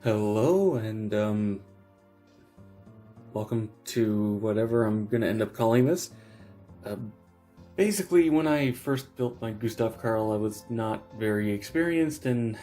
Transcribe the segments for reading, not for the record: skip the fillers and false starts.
Hello, and welcome to whatever I'm gonna end up calling this. Uh, Basically, when I first built my Gustav Karl, I was not very experienced, and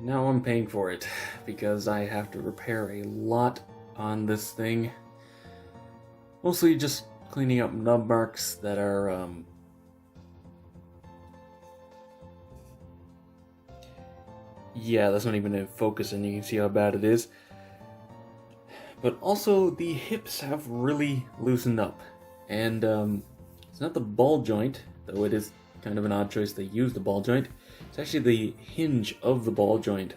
now I'm paying for it because I have to repair a lot on this thing. Mostly just cleaning up nub marks that are yeah, that's not even in focus, and you can see how bad it is. But also, the hips have really loosened up. And it's not the ball joint, though it is kind of an odd choice they use the ball joint. It's actually the hinge of the ball joint.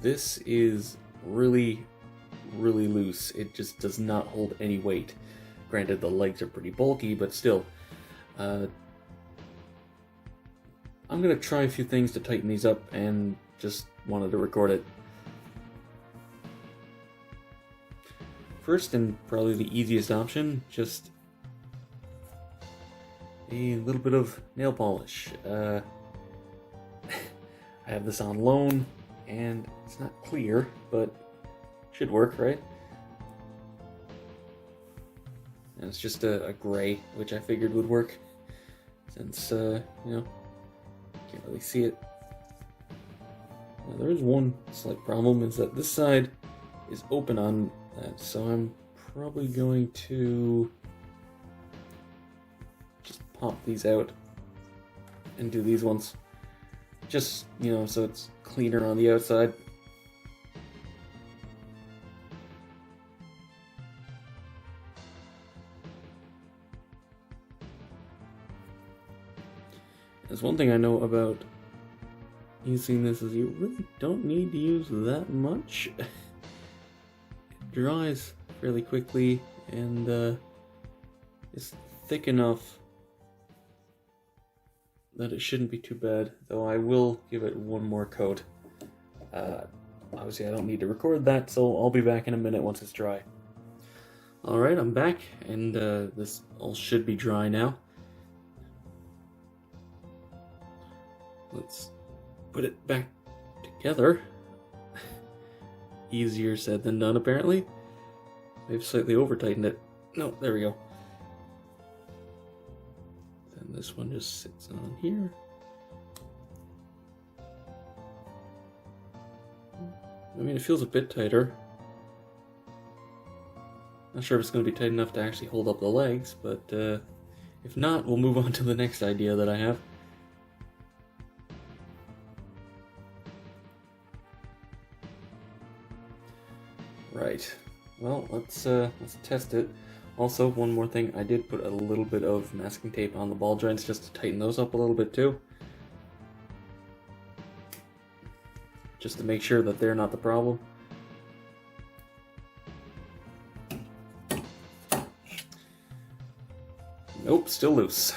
This is really, really loose. It just does not hold any weight. Granted, the legs are pretty bulky, but still. I'm going to try a few things to tighten these up, and just wanted to record it. First, and probably the easiest option, just a little bit of nail polish. I have this on loan, and it's not clear, but should work, right? And it's just a gray, which I figured would work, since, can't really see it. Now, there is one slight problem, is that this side is open on that, so I'm probably going to just pop these out and do these ones. Just, so it's cleaner on the outside. There's one thing I know about using this is you really don't need to use that much. It dries fairly quickly and it's thick enough that it shouldn't be too bad, though I will give it one more coat. Obviously I don't need to record that, so I'll be back in a minute once it's dry. Alright, I'm back, and this all should be dry now. Let's put it back together. Easier said than done, apparently. I've slightly over-tightened it. No, there we go. Then this one just sits on here. I mean, it feels a bit tighter. Not sure if it's going to be tight enough to actually hold up the legs, but if not, we'll move on to the next idea that I have. Right. Well, let's test it. Also, one more thing, I did put a little bit of masking tape on the ball joints just to tighten those up a little bit too. Just to make sure that they're not the problem. Nope, still loose.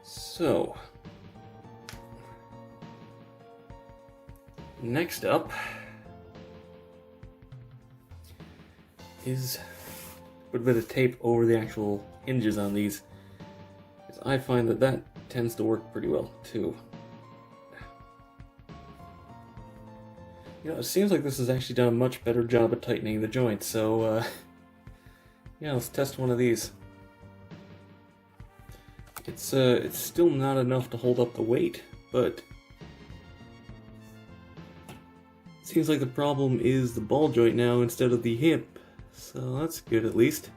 So, next up is put a bit of tape over the actual hinges on these, because I find that tends to work pretty well too. It seems like this has actually done a much better job at tightening the joints, so yeah, let's test one of these. It's still not enough to hold up the weight, but it seems like the problem is the ball joint now instead of the hip, so that's good at least.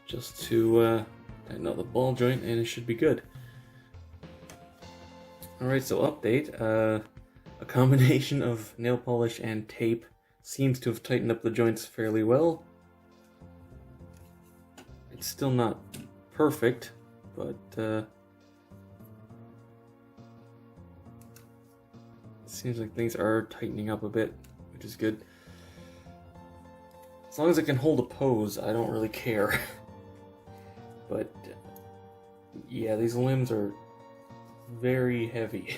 Just to tighten up the ball joint and it should be good. Alright, so update. A combination of nail polish and tape seems to have tightened up the joints fairly well. It's still not perfect, but it seems like things are tightening up a bit, which is good. As long as it can hold a pose, I don't really care. But yeah, these limbs are very heavy.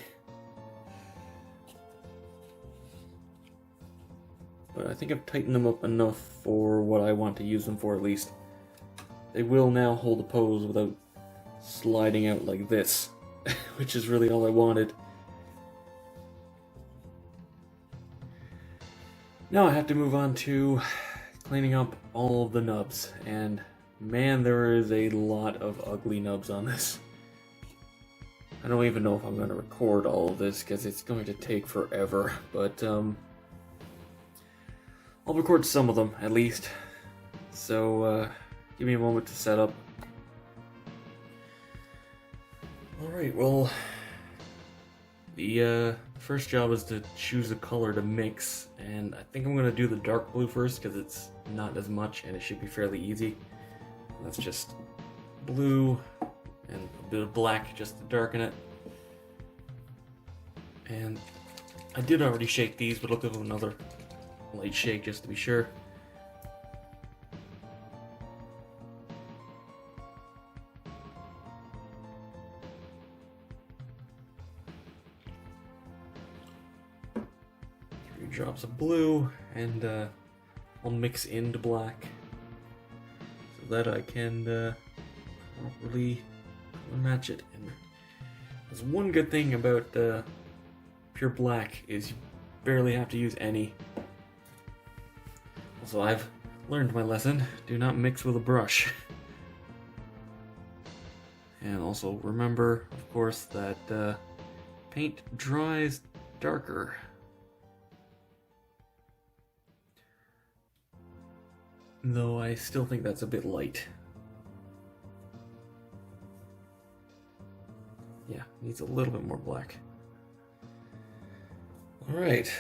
But I think I've tightened them up enough for what I want to use them for, at least. They will now hold a pose without sliding out like this, which is really all I wanted. Now I have to move on to cleaning up all of the nubs, and man, there is a lot of ugly nubs on this. I don't even know if I'm going to record all of this because it's going to take forever, but I'll record some of them at least. So give me a moment to set up. Alright, well, the first job is to choose a color to mix, and I think I'm going to do the dark blue first because it's not as much and it should be fairly easy. That's just blue and a bit of black just to darken it. And I did already shake these, but I'll give them another light shake just to be sure. Drops of blue, and I'll mix into black so that I can properly match it. And there's one good thing about pure black is you barely have to use any. Also, I've learned my lesson: do not mix with a brush. And also remember, of course, that paint dries darker. Though I still think that's a bit light. Yeah, needs a little bit more black. Alright,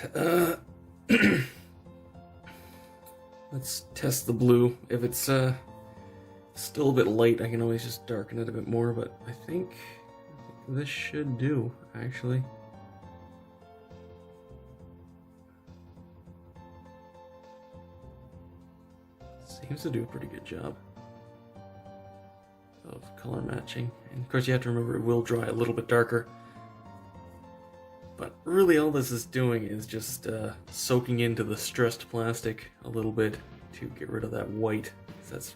let's test the blue. If it's still a bit light, I can always just darken it a bit more, but I think this should do, actually. Seems to do a pretty good job of color matching. And of course you have to remember it will dry a little bit darker. But really all this is doing is just soaking into the stressed plastic a little bit to get rid of that white. Because that's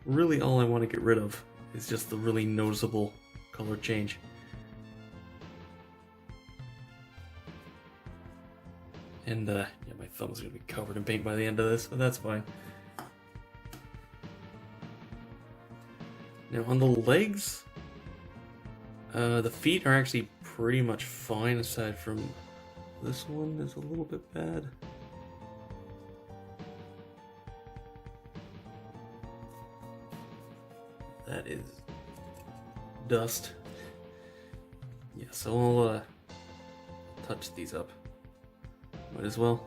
really all I want to get rid of, is just the really noticeable color change. And yeah, my thumb's going to be covered in paint by the end of this, but that's fine. Now on the legs, the feet are actually pretty much fine, aside from this one is a little bit bad. That is dust. Yeah, so I'll touch these up. Might as well.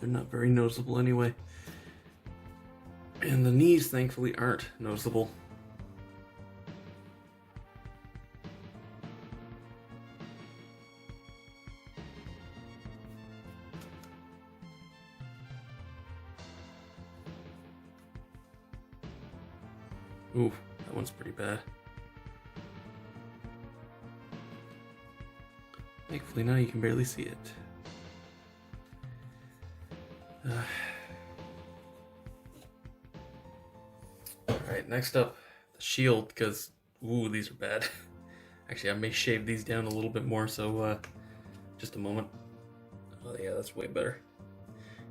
They're not very noticeable anyway. And the knees, thankfully, aren't noticeable. Ooh, that one's pretty bad. Thankfully now you can barely see it. Alright, next up, the shield, because, ooh, these are bad. Actually, I may shave these down a little bit more, so, just a moment. Oh yeah, that's way better.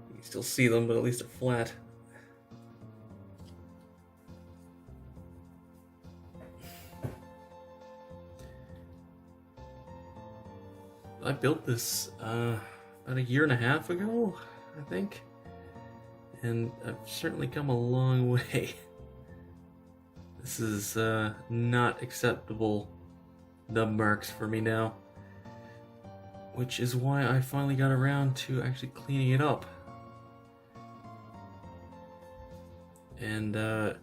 You can still see them, but at least they're flat. I built this, about a year and a half ago, I think. And I've certainly come a long way. This is not acceptable nub marks for me now. Which is why I finally got around to actually cleaning it up. And I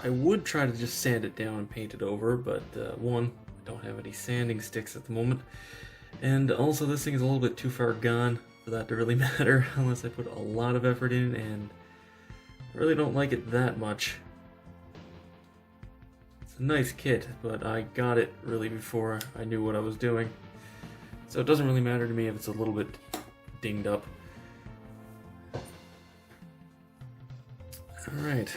would try to just sand it down and paint it over, but one, I don't have any sanding sticks at the moment. And also this thing is a little bit too far gone for that to really matter unless I put a lot of effort in, and I really don't like it that much. It's a nice kit, but I got it really before I knew what I was doing. So it doesn't really matter to me if it's a little bit dinged up. Alright.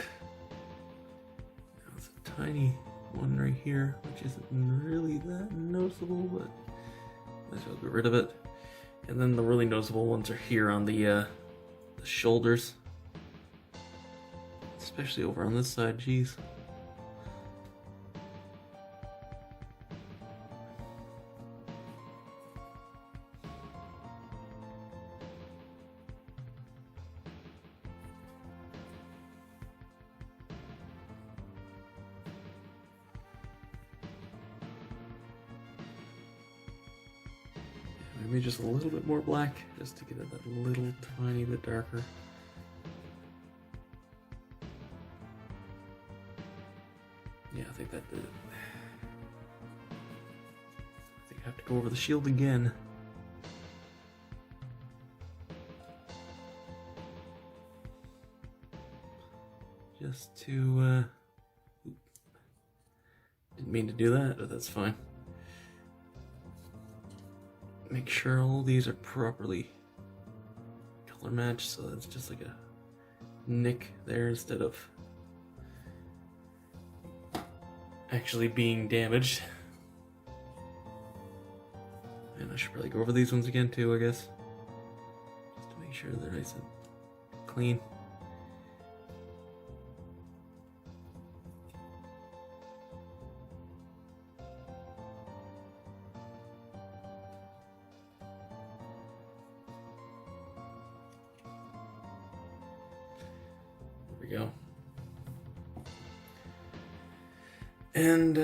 There's a tiny one right here, which isn't really that noticeable, but let's get rid of it. And then the really noticeable ones are here on the shoulders. Especially over on this side, geez. Maybe just a little bit more black, just to get it that little tiny bit darker. Yeah, I think that did it. I think I have to go over the shield again. Just to, didn't mean to do that, but that's fine. Make sure all these are properly color matched, so it's just like a nick there instead of actually being damaged. And I should probably go over these ones again too, I guess, just to make sure they're nice and clean. Go. And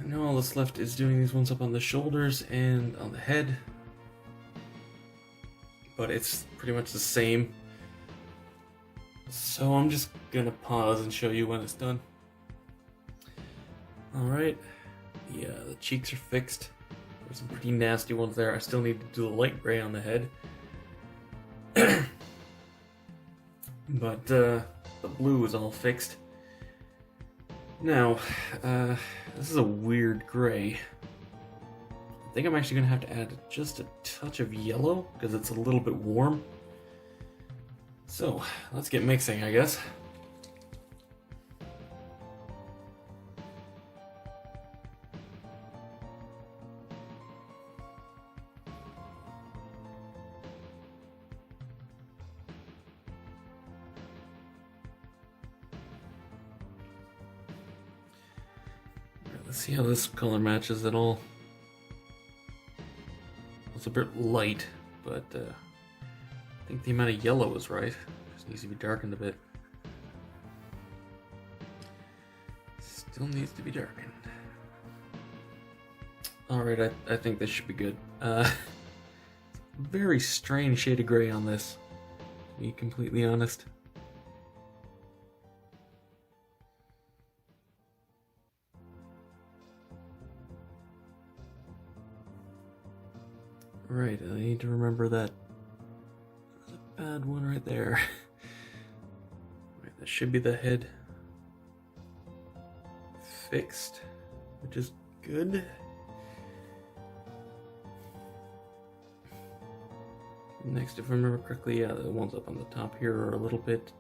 now all that's left is doing these ones up on the shoulders and on the head, but it's pretty much the same, so I'm just gonna pause and show you when it's done. Alright, the cheeks are fixed. There's some pretty nasty ones there. I still need to do the light gray on the head. But the blue is all fixed. Now, this is a weird gray. I think I'm actually going to have to add just a touch of yellow because it's a little bit warm. So, let's get mixing, I guess. Let's see how this color matches at all. It's a bit light, but I think the amount of yellow is right. Just needs to be darkened a bit. Still needs to be darkened. Alright, I think this should be good. Very strange shade of gray on this, to be completely honest. Right, I need to remember that there's a bad one right there. Right, that should be the head fixed, which is good. Next, if I remember correctly, yeah, the ones up on the top here are a little bit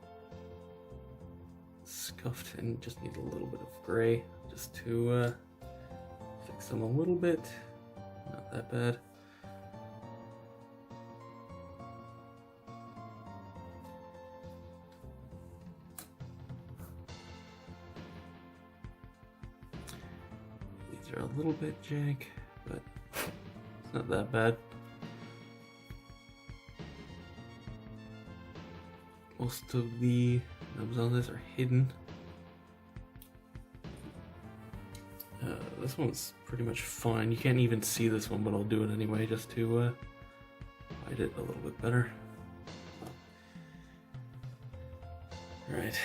scuffed and just need a little bit of gray just to fix them a little bit. Not that bad. These are a little bit jank, but it's not that bad. Most of the nubs on this are hidden. This one's pretty much fine. You can't even see this one, but I'll do it anyway just to hide it a little bit better. Alright,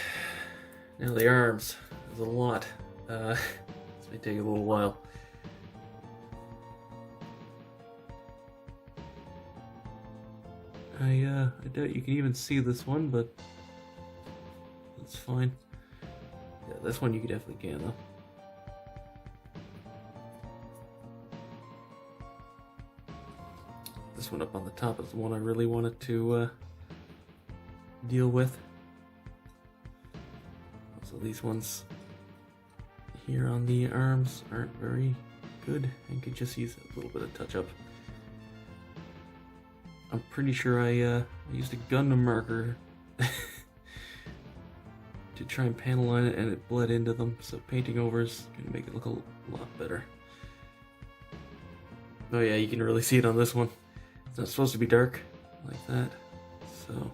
now the arms. There's a lot. This may take a little while. I doubt you can even see this one, but that's fine. Yeah, this one you definitely can, though. this one up on the top is the one I really wanted to deal with. So these ones here on the arms aren't very good and could just use a little bit of touch up. I'm pretty sure I used a Gundam marker to try and panel line it, and it bled into them, so painting over is going to make it look a lot better. Oh yeah, you can really see it on this one. It's not supposed to be dark like that, so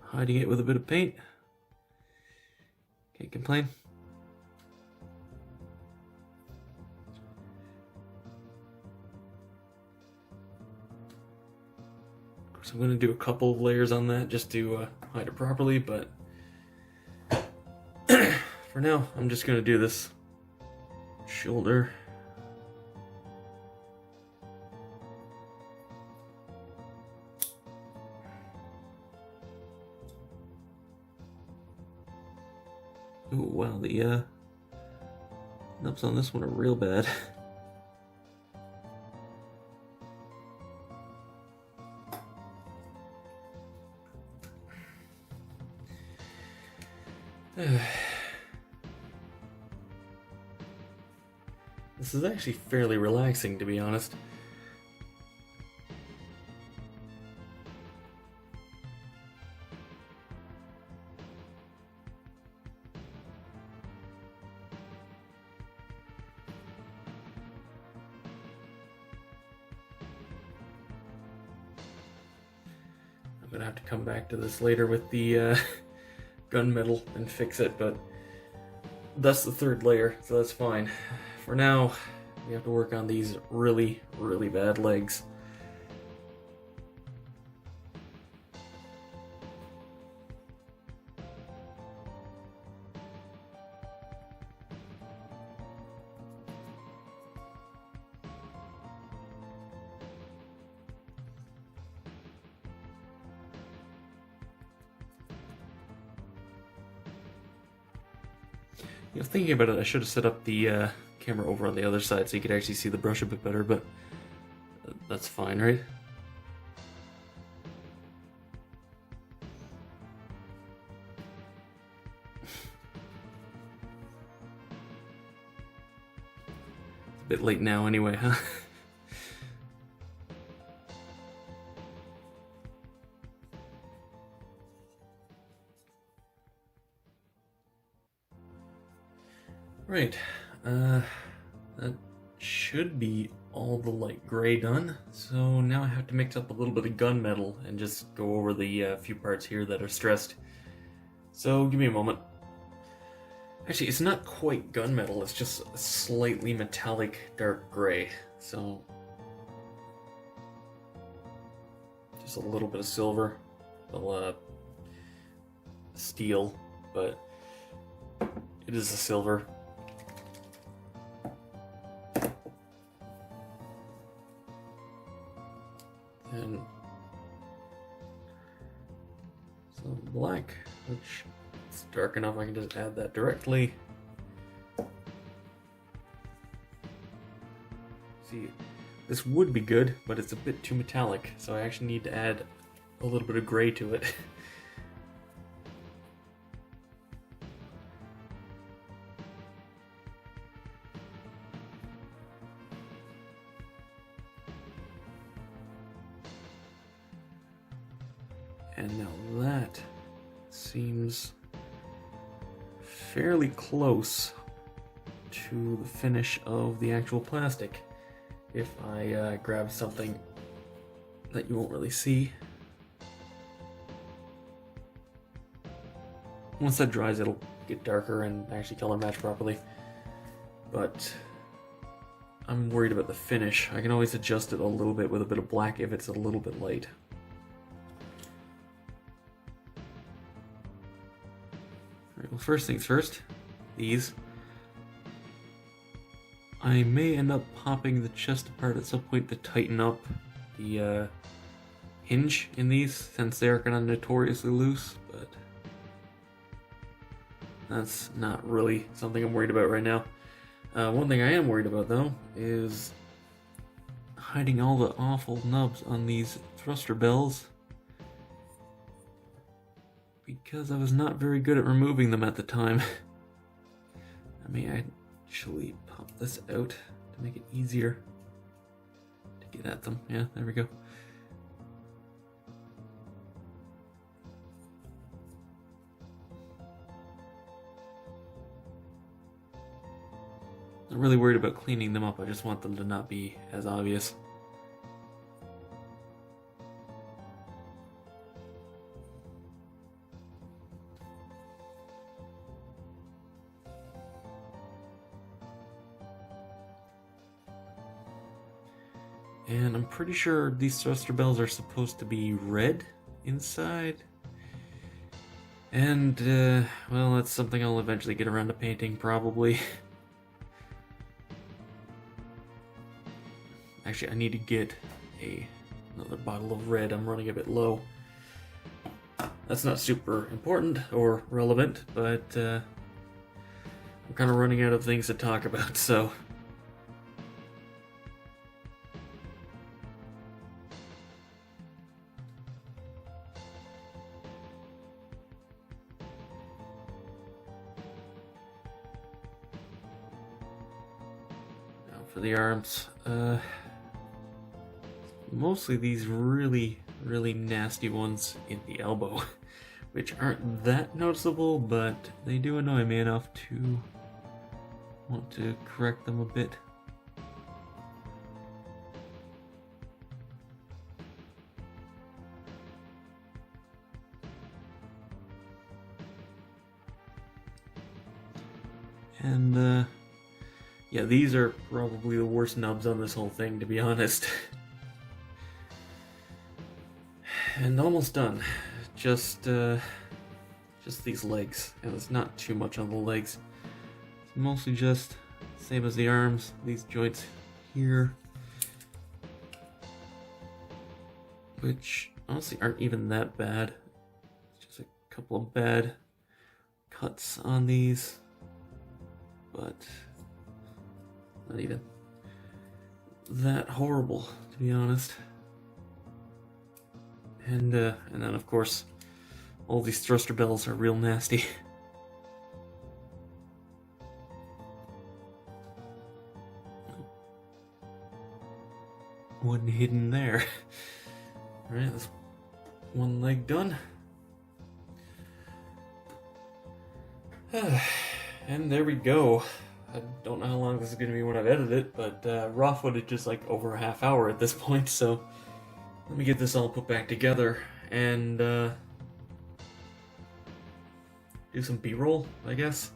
hiding it with a bit of paint. Can't complain. Of course, I'm going to do a couple of layers on that just to hide it properly, but for now, I'm just going to do this shoulder. Ooh, wow, the nubs on this one are real bad. This is actually fairly relaxing, to be honest. I'm gonna have to come back to this later with the gunmetal and fix it, but that's the third layer, so that's fine. For now, we have to work on these really, really bad legs. You know, thinking about it, I should have set up the camera over on the other side so you could actually see the brush a bit better, but that's fine, right? It's a bit late now anyway, huh? Right, that should be all the light gray done. So now I have to mix up a little bit of gunmetal and just go over the few parts here that are stressed. So give me a moment. Actually, it's not quite gunmetal, it's just a slightly metallic dark gray. So just a little bit of silver, steel, but it is a silver. And some black, which is dark enough I can just add that directly. See, this would be good, but it's a bit too metallic, so I actually need to add a little bit of gray to it. And now that seems fairly close to the finish of the actual plastic. If I grab something that you won't really see. Once that dries, it'll get darker and actually color match properly. But I'm worried about the finish. I can always adjust it a little bit with a bit of black if it's a little bit light. Well, first things first, these. I may end up popping the chest apart at some point to tighten up the hinge in these, since they are kind of notoriously loose, but that's not really something I'm worried about right now. One thing I am worried about, though, is hiding all the awful nubs on these thruster bells because I was not very good at removing them at the time. I may actually pop this out to make it easier to get at them. Yeah, there we go. Not really worried about cleaning them up, I just want them to not be as obvious. And I'm pretty sure these thruster bells are supposed to be red inside. And, well, that's something I'll eventually get around to painting, probably. Actually, I need to get another bottle of red. I'm running a bit low. That's not super important or relevant, but I'm kind of running out of things to talk about, so... Now for the arms, mostly these really nasty ones in the elbow, which aren't that noticeable, but they do annoy me enough to want to correct them a bit. And yeah, these are probably the worst nubs on this whole thing, to be honest. And almost done. Just these legs. And it's not too much on the legs. It's mostly just same as the arms. These joints here, which honestly aren't even that bad. It's just a couple of bad cuts on these, but not even that horrible, to be honest. And then of course, all these thruster bells are real nasty. One hidden there. Alright, that's one leg done. And there we go. I don't know how long this is going to be when I've edited it, but raw footage is like over a half hour at this point, so let me get this all put back together and do some B-roll, I guess.